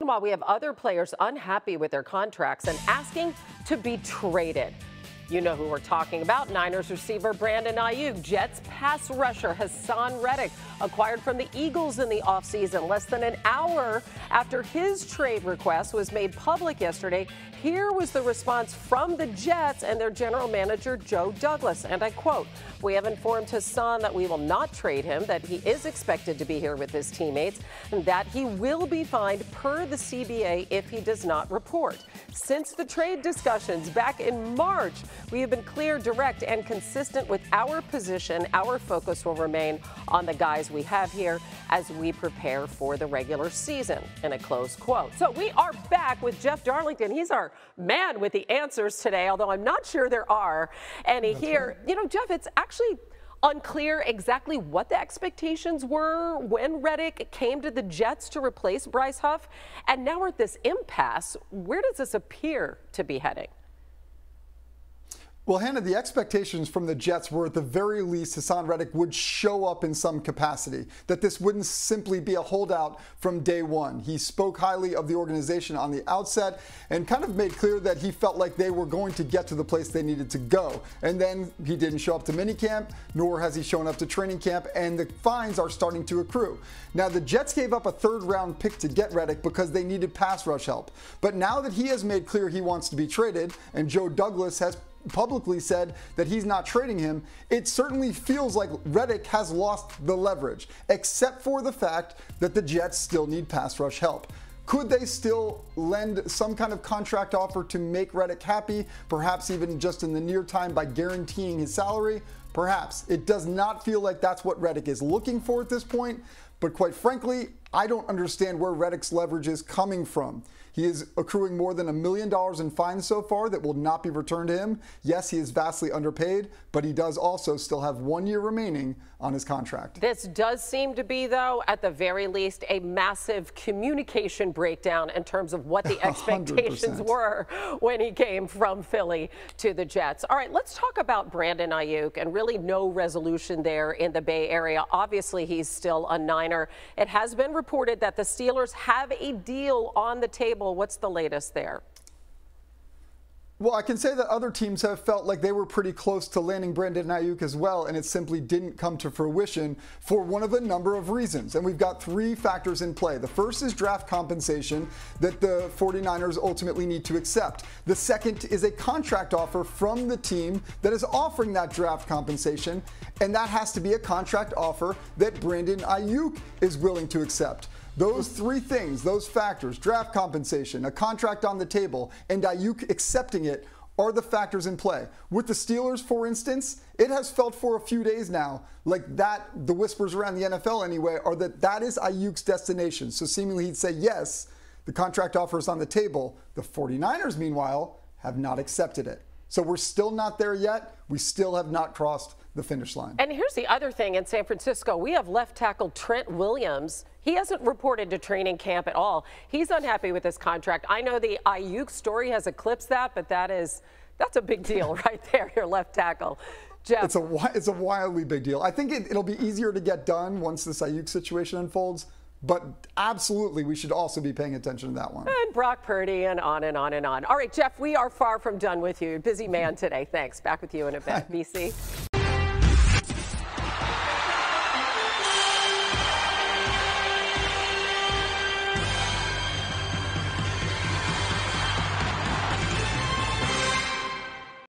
Meanwhile, we have other players unhappy with their contracts and asking to be traded. You know who we're talking about. Niners receiver Brandon Aiyuk, Jets pass rusher Haason Reddick, acquired from the Eagles in the offseason. Less than an hour after his trade request was made public yesterday, here was the response from the Jets and their general manager, Joe Douglas. And I quote, "We have informed Haason that we will not trade him, that he is expected to be here with his teammates, and that he will be fined per the CBA if he does not report. Since the trade discussions back in March, we have been clear, direct, and consistent with our position. Our focus will remain on the guys we have here as we prepare for the regular season," in a close quote. So we are back with Jeff Darlington. He's our man with the answers today, although I'm not sure there are any here. You know, Jeff, it's actually unclear exactly what the expectations were when Reddick came to the Jets to replace Bryce Huff. And now we're at this impasse. Where does this appear to be heading? Well, Hannah, the expectations from the Jets were at the very least Haason Reddick would show up in some capacity, that this wouldn't simply be a holdout from day one. He spoke highly of the organization on the outset and kind of made clear that he felt like they were going to get to the place they needed to go. And then he didn't show up to minicamp, nor has he shown up to training camp, and the fines are starting to accrue. Now, the Jets gave up a third-round pick to get Reddick because they needed pass rush help. But now that he has made clear he wants to be traded, and Joe Douglas has publicly said that he's not trading him, it certainly feels like Reddick has lost the leverage, except for the fact that the Jets still need pass rush help. Could they still lend some kind of contract offer to make Reddick happy, perhaps even just in the near time by guaranteeing his salary? Perhaps. It does not feel like that's what Reddick is looking for at this point, but quite frankly, I don't understand where Reddick's leverage is coming from. He is accruing more than $1 million in fines so far that will not be returned to him. Yes, he is vastly underpaid, but he does also still have 1 year remaining on his contract. This does seem to be, though, at the very least, a massive communication breakdown in terms of what the expectations 100%. were when he came from Philly to the Jets. All right, let's talk about Brandon Aiyuk, and really no resolution there in the Bay Area. Obviously, he's still a Niner. It has been reported that the Steelers have a deal on the table. What's the latest there? Well, I can say that other teams have felt like they were pretty close to landing Brandon Aiyuk as well, and it simply didn't come to fruition for one of a number of reasons. And we've got 3 factors in play. The first is draft compensation that the 49ers ultimately need to accept. The second is a contract offer from the team that is offering that draft compensation, and that has to be a contract offer that Brandon Aiyuk is willing to accept. Those 3 things, those factors, draft compensation, a contract on the table, and Aiyuk accepting it, are the factors in play. With the Steelers, for instance, it has felt for a few days now like that, the whispers around the NFL anyway, are that that is Aiyuk's destination. So seemingly he'd say yes, the contract offer is on the table. The 49ers, meanwhile, have not accepted it. So we're still not there yet. We still have not crossed the finish line. And here's the other thing in San Francisco. We have left tackle Trent Williams. He hasn't reported to training camp at all. He's unhappy with his contract. I know the Aiyuk story has eclipsed that, but that's a big deal right there, your left tackle. Jeff. It's a wildly big deal. I think it'll be easier to get done once this Aiyuk situation unfolds. But absolutely, we should also be paying attention to that one. And Brock Purdy and on and on and on. All right, Jeff, we are far from done with you. Busy man today. Thanks. Back with you in a bit. BC.